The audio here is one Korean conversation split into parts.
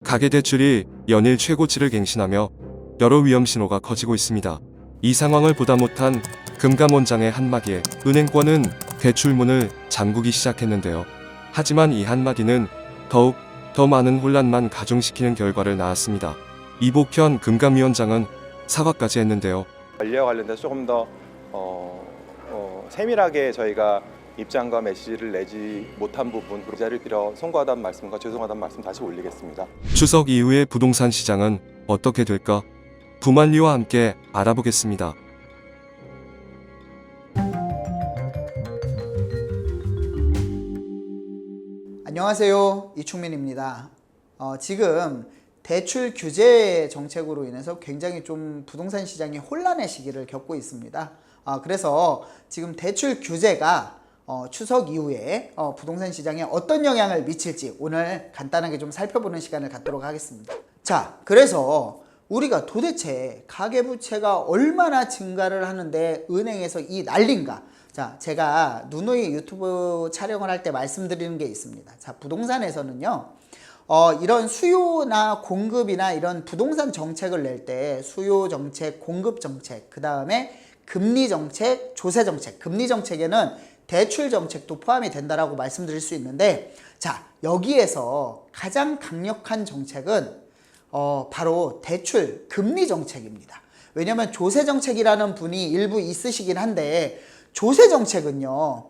가계대출이 연일 최고치를 갱신하며 여러 위험 신호가 커지고 있습니다. 이 상황을 보다 못한 금감원장의 한마디에 은행권은 대출문을 잠그기 시작했는데요. 하지만 이 한마디는 더욱 더 많은 혼란만 가중시키는 결과를 낳았습니다. 이복현 금감위원장은 사과까지 했는데요. 관리와 관련돼서 조금 더 세밀하게 저희가 입장과 메시지를 내지 못한 부분, 그 자리를 빌어 송구하다는 말씀과 죄송하다는 말씀 다시 올리겠습니다. 추석 이후의 부동산 시장은 어떻게 될까? 부만리와 함께 알아보겠습니다. 안녕하세요, 이충민입니다. 지금 대출 규제 정책으로 인해서 굉장히 좀 부동산 시장이 혼란의 시기를 겪고 있습니다. 그래서 지금 대출 규제가 추석 이후에 부동산 시장에 어떤 영향을 미칠지 오늘 간단하게 좀 살펴보는 시간을 갖도록 하겠습니다. 자, 그래서 우리가 도대체 가계부채가 얼마나 증가를 하는데 은행에서 이 난리인가? 자, 제가 누누이 유튜브 촬영을 할 때 말씀드리는 게 있습니다. 자, 부동산에서는요, 이런 수요나 공급이나 이런 부동산 정책을 낼 때 수요 정책, 공급 정책, 그 다음에 금리 정책, 조세 정책, 금리 정책에는 대출 정책도 포함이 된다라고 말씀드릴 수 있는데, 자, 여기에서 가장 강력한 정책은 바로 대출 금리 정책입니다. 왜냐하면 조세 정책이라는 분이 일부 있으시긴 한데, 조세 정책은요,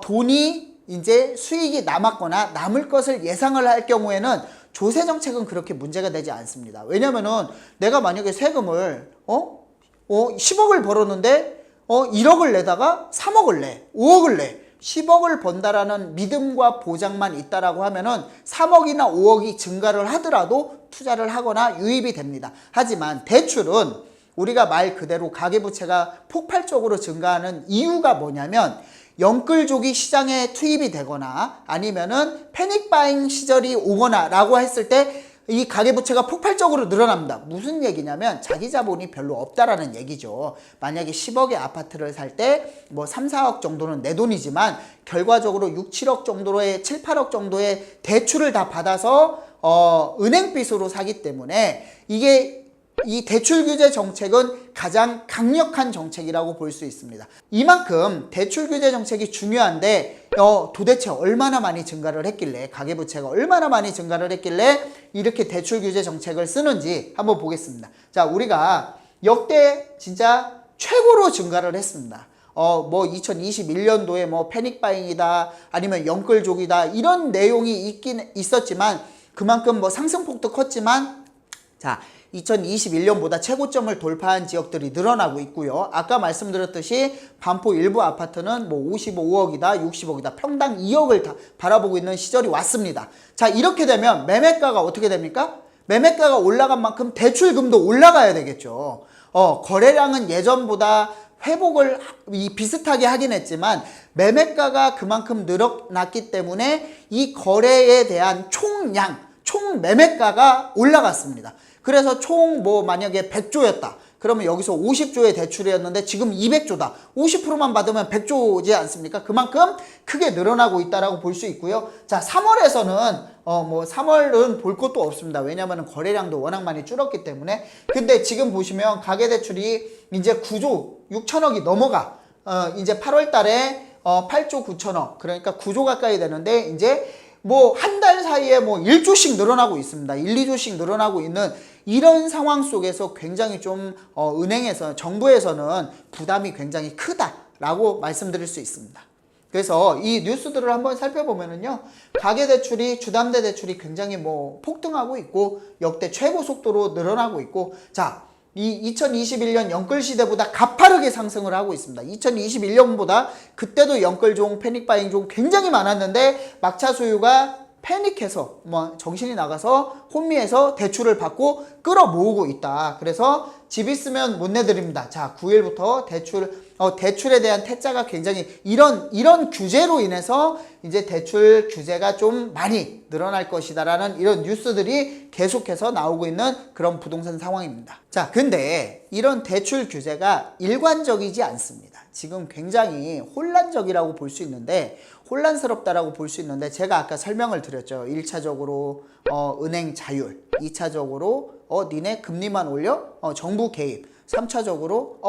돈이 이제 수익이 남았거나 남을 것을 예상을 할 경우에는 조세 정책은 그렇게 문제가 되지 않습니다. 왜냐면은 내가 만약에 세금을 10억을 벌었는데 1억을 내다가 3억을 내, 5억을 내, 10억을 번다라는 믿음과 보장만 있다라고 하면은 3억이나 5억이 증가를 하더라도 투자를 하거나 유입이 됩니다. 하지만 대출은 우리가 말 그대로 가계부채가 폭발적으로 증가하는 이유가 뭐냐면 영끌족이 시장에 투입이 되거나 아니면은 패닉바잉 시절이 오거나 라고 했을 때 이 가계부채가 폭발적으로 늘어납니다. 무슨 얘기냐면 자기 자본이 별로 없다라는 얘기죠. 만약에 10억의 아파트를 살 때 뭐 3, 4억 정도는 내 돈이지만 결과적으로 6, 7억 정도의 7, 8억 정도의 대출을 다 받아서 은행빚으로 사기 때문에 이 대출 규제 정책은 가장 강력한 정책이라고 볼 수 있습니다. 이만큼 대출 규제 정책이 중요한데 도대체 얼마나 많이 증가를 했길래, 가계부채가 얼마나 많이 증가를 했길래 이렇게 대출 규제 정책을 쓰는지 한번 보겠습니다. 자, 우리가 역대 진짜 최고로 증가를 했습니다. 뭐 2021년도에 뭐 패닉바잉이다 아니면 영끌족이다 이런 내용이 있긴 있었지만 그만큼 뭐 상승폭도 컸지만, 자, 2021년보다 최고점을 돌파한 지역들이 늘어나고 있고요. 아까 말씀드렸듯이 반포 일부 아파트는 뭐 55억이다, 60억이다, 평당 2억을 다 바라보고 있는 시절이 왔습니다. 자, 이렇게 되면 매매가가 어떻게 됩니까? 매매가가 올라간 만큼 대출금도 올라가야 되겠죠. 거래량은 예전보다 회복을 비슷하게 하긴 했지만 매매가가 그만큼 늘어났기 때문에 이 거래에 대한 총 매매가가 올라갔습니다. 그래서 총 뭐 만약에 100조였다. 그러면 여기서 50조의 대출이었는데 지금 200조다. 50%만 받으면 100조지 않습니까? 그만큼 크게 늘어나고 있다라고 볼 수 있고요. 자, 3월에서는 뭐 3월은 볼 것도 없습니다. 왜냐하면 거래량도 워낙 많이 줄었기 때문에. 근데 지금 보시면 가계대출이 이제 9조 6천억이 넘어가. 이제 8월 달에 8조 9천억. 그러니까 9조 가까이 되는데 이제 뭐 한 달 사이에 뭐 1조씩 늘어나고 있습니다. 1, 2조씩 늘어나고 있는 이런 상황 속에서 굉장히 좀 은행에서, 정부에서는 부담이 굉장히 크다라고 말씀드릴 수 있습니다. 그래서 이 뉴스들을 한번 살펴보면은요, 가계대출이, 주담대 대출이 굉장히 뭐 폭등하고 있고 역대 최고 속도로 늘어나고 있고, 자, 이 2021년 영끌시대보다 가파르게 상승을 하고 있습니다. 2021년보다 그때도 영끌종, 패닉바잉종 굉장히 많았는데 막차 수요가 패닉해서 뭐 정신이 나가서 혼미해서 대출을 받고 끌어모으고 있다. 그래서 집 있으면 못 내드립니다. 자, 9일부터 대출에 대한 태자가 굉장히 이런 규제로 인해서 이제 대출 규제가 좀 많이 늘어날 것이다라는 이런 뉴스들이 계속해서 나오고 있는 그런 부동산 상황입니다. 자, 근데 이런 대출 규제가 일관적이지 않습니다. 지금 굉장히 혼란적이라고 볼 수 있는데, 혼란스럽다라고 볼 수 있는데 제가 아까 설명을 드렸죠. 1차적으로 은행 자율, 2차적으로 니네 금리만 올려? 정부 개입, 3차적으로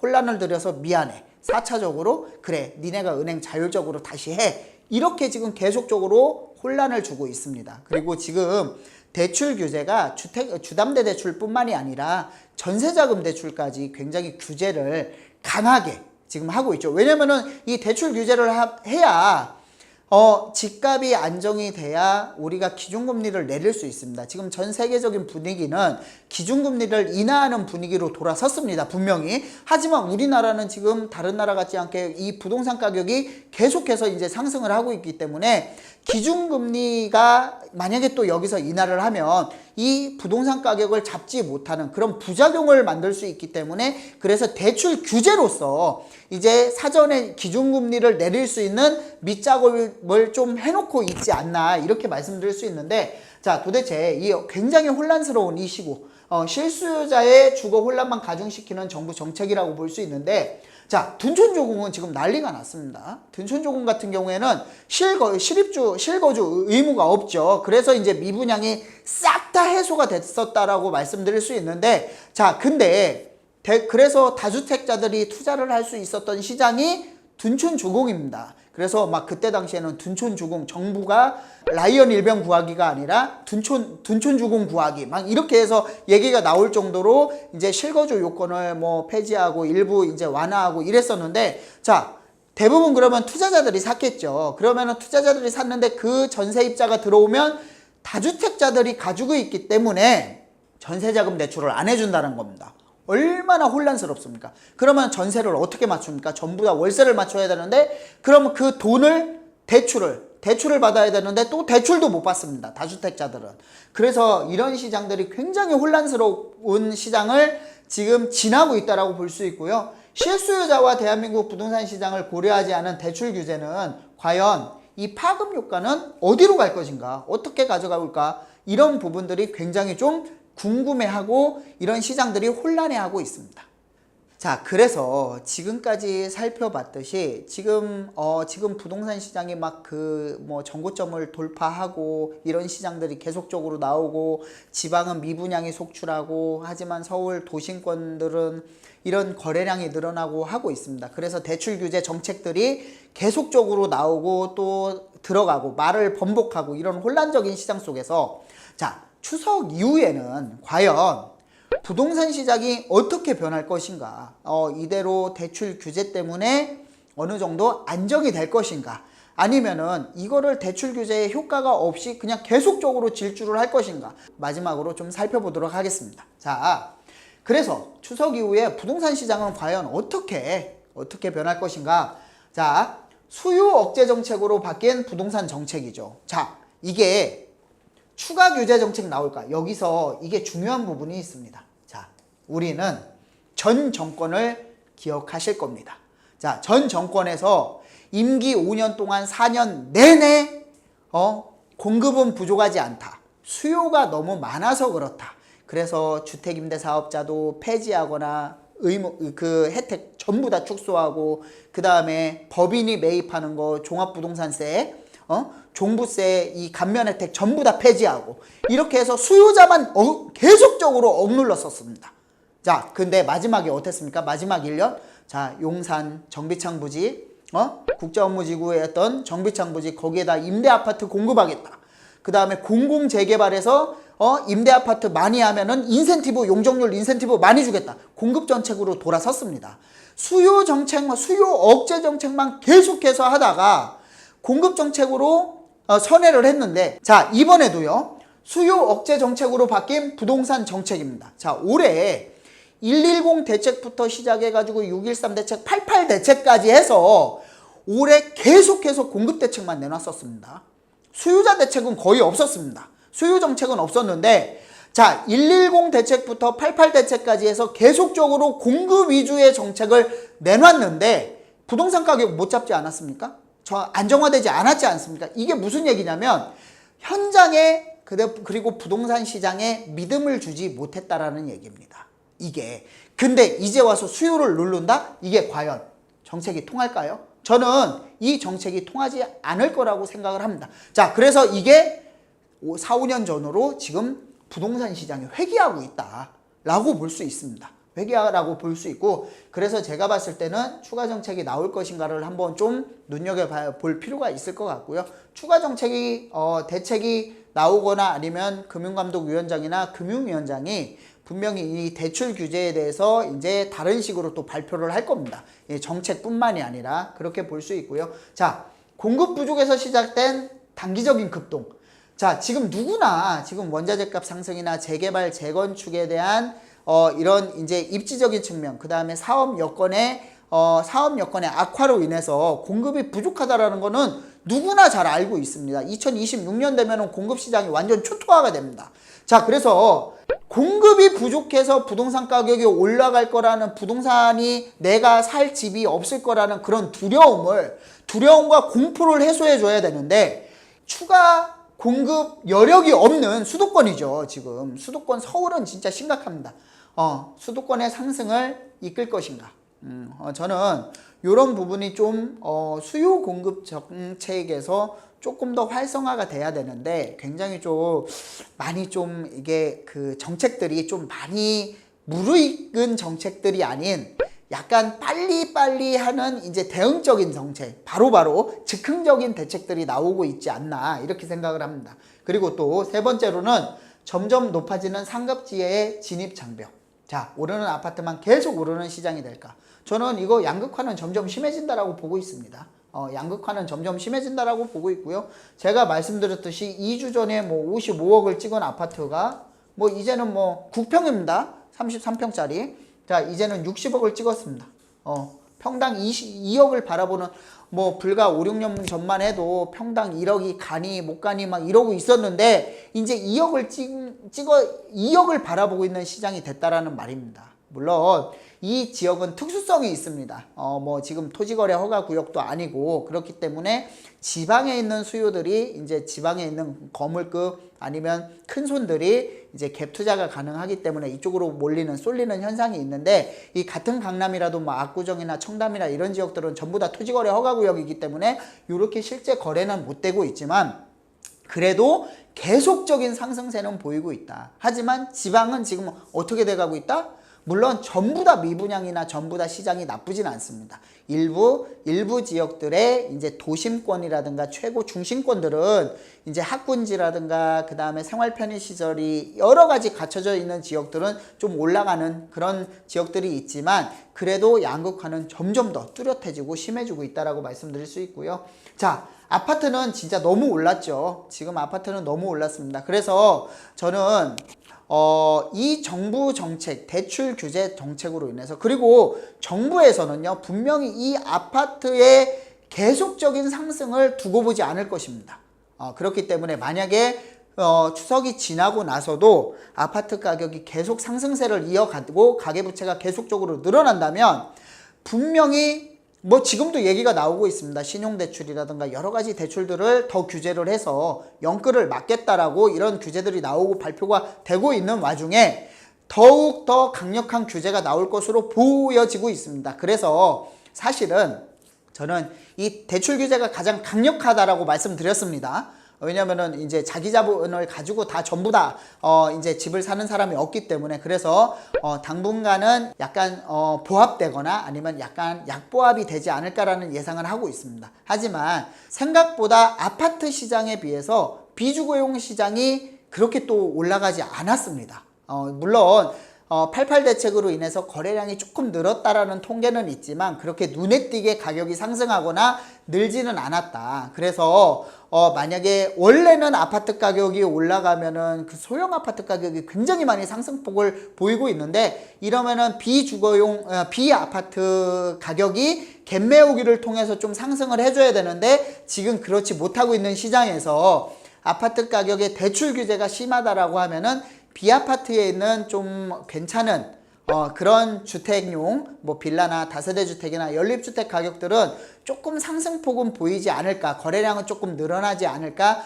혼란을 들여서 미안해, 4차적으로 그래 니네가 은행 자율적으로 다시 해. 이렇게 지금 계속적으로 혼란을 주고 있습니다. 그리고 지금 대출 규제가 주담대 대출뿐만이 아니라 전세자금 대출까지 굉장히 규제를 강하게 지금 하고 있죠. 왜냐면은 이 대출 규제를 해야 집값이 안정이 돼야 우리가 기준금리를 내릴 수 있습니다. 지금 전 세계적인 분위기는 기준금리를 인하하는 분위기로 돌아섰습니다. 분명히. 하지만 우리나라는 지금 다른 나라 같지 않게 이 부동산 가격이 계속해서 이제 상승을 하고 있기 때문에 기준금리가 만약에 또 여기서 인하를 하면 이 부동산 가격을 잡지 못하는 그런 부작용을 만들 수 있기 때문에 그래서 대출 규제로서 이제 사전에 기준금리를 내릴 수 있는 밑작업을 좀 해놓고 있지 않나 이렇게 말씀드릴 수 있는데 자 도대체 이 굉장히 혼란스러운 이 시국 실수요자의 주거 혼란만 가중시키는 정부 정책이라고 볼 수 있는데 자 둔촌조공은 지금 난리가 났습니다. 둔촌조공 같은 경우에는 실거주 의무가 없죠. 그래서 이제 미분양이 싹 다 해소가 됐었다라고 말씀드릴 수 있는데 자 근데 그래서 다주택자들이 투자를 할 수 있었던 시장이 둔촌주공입니다. 그래서 막 그때 당시에는 둔촌주공 정부가 라이언 일병 구하기가 아니라 둔촌주공 구하기 막 이렇게 해서 얘기가 나올 정도로 이제 실거주 요건을 뭐 폐지하고 일부 이제 완화하고 이랬었는데 자 대부분 그러면 투자자들이 샀겠죠. 그러면은 투자자들이 샀는데 그 전세입자가 들어오면 다주택자들이 가지고 있기 때문에 전세자금 대출을 안 해준다는 겁니다. 얼마나 혼란스럽습니까? 그러면 전세를 어떻게 맞춥니까? 전부 다 월세를 맞춰야 되는데 그러면 그 돈을 대출을 받아야 되는데 또 대출도 못 받습니다. 다주택자들은. 그래서 이런 시장들이 굉장히 혼란스러운 시장을 지금 지나고 있다라고 볼 수 있고요. 실수요자와 대한민국 부동산 시장을 고려하지 않은 대출 규제는 과연 이 파급 효과는 어디로 갈 것인가? 어떻게 가져갈까? 이런 부분들이 굉장히 좀 궁금해하고 이런 시장들이 혼란해하고 있습니다. 자, 그래서 지금까지 살펴봤듯이 지금 부동산 시장이 막 정고점을 돌파하고 이런 시장들이 계속적으로 나오고 지방은 미분양이 속출하고 하지만 서울 도심권들은 이런 거래량이 늘어나고 하고 있습니다. 그래서 대출 규제 정책들이 계속적으로 나오고 또 들어가고 말을 번복하고 이런 혼란적인 시장 속에서 자, 추석 이후에는 과연 부동산 시장이 어떻게 변할 것인가? 이대로 대출 규제 때문에 어느 정도 안정이 될 것인가? 아니면은 이거를 대출 규제의 효과가 없이 그냥 계속적으로 질주를 할 것인가? 마지막으로 좀 살펴보도록 하겠습니다. 자, 그래서 추석 이후에 부동산 시장은 과연 어떻게 변할 것인가? 자, 수요 억제 정책으로 바뀐 부동산 정책이죠. 자, 이게 추가 규제 정책 나올까? 여기서 이게 중요한 부분이 있습니다. 자, 우리는 전 정권을 기억하실 겁니다. 자, 전 정권에서 임기 5년 동안 4년 내내 공급은 부족하지 않다. 수요가 너무 많아서 그렇다. 그래서 주택임대사업자도 폐지하거나 혜택 전부 다 축소하고 그 다음에 법인이 매입하는 거 종합부동산세 종부세 이 감면 혜택 전부 다 폐지하고 이렇게 해서 수요자만 계속적으로 억눌렀었습니다. 자, 근데 마지막에 어땠습니까? 마지막 1년 자, 용산 정비창 부지 국제업무지구였던 정비창 부지 거기에다 임대아파트 공급하겠다. 그 다음에 공공재개발에서 임대아파트 많이 하면은 용적률 인센티브 많이 주겠다. 공급 정책으로 돌아섰습니다. 수요 억제 정책만 계속해서 하다가 공급 정책으로 선회를 했는데 자, 이번에도요. 수요 억제 정책으로 바뀐 부동산 정책입니다. 자, 올해 110 대책부터 시작해가지고 613 대책, 88 대책까지 해서 올해 계속해서 공급 대책만 내놨었습니다. 수요자 대책은 거의 없었습니다. 수요 정책은 없었는데 자, 110 대책부터 88 대책까지 해서 계속적으로 공급 위주의 정책을 내놨는데 부동산 가격 못 잡지 않았습니까? 안정화되지 않았지 않습니까? 이게 무슨 얘기냐면 현장에 그리고 부동산 시장에 믿음을 주지 못했다라는 얘기입니다. 이게 근데 이제 와서 수요를 누른다? 이게 과연 정책이 통할까요? 저는 이 정책이 통하지 않을 거라고 생각을 합니다. 자, 그래서 이게 4, 5년 전으로 지금 부동산 시장이 회귀하고 있다라고 볼 수 있습니다. 회귀라고 볼 수 있고, 그래서 제가 봤을 때는 추가 정책이 나올 것인가를 한번 좀 눈여겨볼 필요가 있을 것 같고요. 추가 정책이 대책이 나오거나 아니면 금융감독위원장이나 금융위원장이 분명히 이 대출 규제에 대해서 이제 다른 식으로 또 발표를 할 겁니다. 정책뿐만이 아니라 그렇게 볼 수 있고요. 자, 공급 부족에서 시작된 단기적인 급등. 자, 지금 누구나 지금 원자재값 상승이나 재개발, 재건축에 대한 이런 이제 입지적인 측면, 그 다음에 사업 여건의 악화로 인해서 공급이 부족하다라는 거는 누구나 잘 알고 있습니다. 2026년 되면은 공급 시장이 완전 초토화가 됩니다. 자, 그래서 공급이 부족해서 부동산 가격이 올라갈 거라는, 부동산이 내가 살 집이 없을 거라는 그런 두려움과 공포를 해소해 줘야 되는데, 추가 공급 여력이 없는 수도권이죠. 지금 수도권 서울은 진짜 심각합니다. 수도권의 상승을 이끌 것인가? 저는 이런 부분이 좀 수요 공급 정책에서 조금 더 활성화가 돼야 되는데, 굉장히 좀 많이 좀 이게 그 정책들이 좀 많이 무르익은 정책들이 아닌 약간 빨리빨리 하는 이제 대응적인 정책, 바로바로 즉흥적인 대책들이 나오고 있지 않나, 이렇게 생각을 합니다. 그리고 또 세 번째로는 점점 높아지는 상급지의 진입 장벽. 자, 오르는 아파트만 계속 오르는 시장이 될까? 저는 이거 양극화는 점점 심해진다라고 보고 있습니다. 양극화는 점점 심해진다라고 보고 있고요. 제가 말씀드렸듯이 2주 전에 뭐 55억을 찍은 아파트가 뭐 이제는 뭐 9평입니다. 33평짜리. 자, 이제는 60억을 찍었습니다. 평당 22억을 바라보는, 뭐 불과 5, 6년 전만 해도 평당 1억이 가니 못 가니 막 이러고 있었는데, 이제 2억을 바라보고 있는 시장이 됐다라는 말입니다. 물론 이 지역은 특수성이 있습니다. 뭐 지금 토지거래 허가 구역도 아니고, 그렇기 때문에 지방에 있는 수요들이, 이제 지방에 있는 거물급 아니면 큰 손들이 이제 갭 투자가 가능하기 때문에 이쪽으로 쏠리는 현상이 있는데, 이 같은 강남이라도 뭐 압구정이나 청담이나 이런 지역들은 전부 다 토지거래 허가 구역이기 때문에 이렇게 실제 거래는 못 되고 있지만, 그래도 계속적인 상승세는 보이고 있다. 하지만 지방은 지금 어떻게 돼가고 있다? 물론 전부 다 미분양이나 전부 다 시장이 나쁘진 않습니다. 일부 지역들의 이제 도심권이라든가 최고 중심권들은 이제 학군지라든가 그 다음에 생활 편의 시설이 여러 가지 갖춰져 있는 지역들은 좀 올라가는 그런 지역들이 있지만, 그래도 양극화는 점점 더 뚜렷해지고 심해지고 있다라고 말씀드릴 수 있고요. 자, 아파트는 진짜 너무 올랐죠. 지금 아파트는 너무 올랐습니다. 그래서 저는 이 정부 정책, 대출 규제 정책으로 인해서, 그리고 정부에서는요, 분명히 이 아파트의 계속적인 상승을 두고 보지 않을 것입니다. 그렇기 때문에 만약에 추석이 지나고 나서도 아파트 가격이 계속 상승세를 이어가고 가계부채가 계속적으로 늘어난다면, 분명히 뭐 지금도 얘기가 나오고 있습니다. 신용대출이라든가 여러 가지 대출들을 더 규제를 해서 영끌을 막겠다라고 이런 규제들이 나오고 발표가 되고 있는 와중에 더욱 더 강력한 규제가 나올 것으로 보여지고 있습니다. 그래서 사실은 저는 이 대출 규제가 가장 강력하다라고 말씀드렸습니다. 왜냐면은 이제 자기 자본을 가지고 다 전부 다 이제 집을 사는 사람이 없기 때문에, 그래서 당분간은 약간 보합되거나 아니면 약간 약보합이 되지 않을까라는 예상을 하고 있습니다. 하지만 생각보다 아파트 시장에 비해서 비주거용 시장이 그렇게 또 올라가지 않았습니다. 물론 88 대책으로 인해서 거래량이 조금 늘었다라는 통계는 있지만, 그렇게 눈에 띄게 가격이 상승하거나 늘지는 않았다. 그래서 만약에 원래는 아파트 가격이 올라가면은 그 소형 아파트 가격이 굉장히 많이 상승폭을 보이고 있는데, 이러면은 비아파트 가격이 갭 메우기를 통해서 좀 상승을 해줘야 되는데, 지금 그렇지 못하고 있는 시장에서 아파트 가격의 대출 규제가 심하다라고 하면은 비아파트에 있는 좀 괜찮은 그런 주택용 뭐 빌라나 다세대 주택이나 연립주택 가격들은 조금 상승폭은 보이지 않을까, 거래량은 조금 늘어나지 않을까,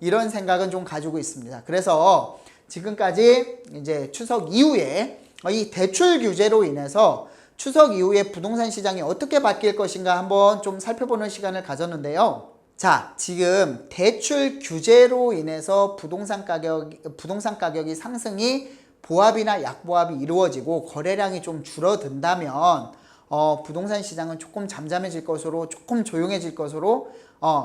이런 생각은 좀 가지고 있습니다. 그래서 지금까지 이제 추석 이후에 이 대출 규제로 인해서 추석 이후에 부동산 시장이 어떻게 바뀔 것인가 한번 좀 살펴보는 시간을 가졌는데요. 자, 지금 대출 규제로 인해서 부동산 가격이 상승이 보합이나 약보합이 이루어지고 거래량이 좀 줄어든다면 부동산 시장은 조금 잠잠해질 것으로, 조금 조용해질 것으로,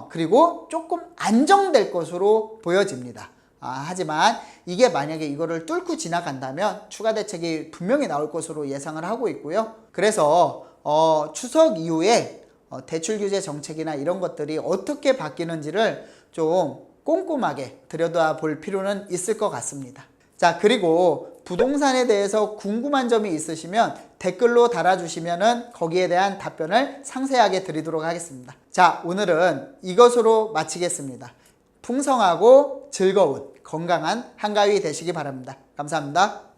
그리고 조금 안정될 것으로 보여집니다. 하지만 이게 만약에 이거를 뚫고 지나간다면 추가 대책이 분명히 나올 것으로 예상을 하고 있고요. 그래서 추석 이후에 대출 규제 정책이나 이런 것들이 어떻게 바뀌는지를 좀 꼼꼼하게 들여다볼 필요는 있을 것 같습니다. 자, 그리고 부동산에 대해서 궁금한 점이 있으시면 댓글로 달아주시면은 거기에 대한 답변을 상세하게 드리도록 하겠습니다. 자, 오늘은 이것으로 마치겠습니다. 풍성하고 즐거운 건강한 한가위 되시기 바랍니다. 감사합니다.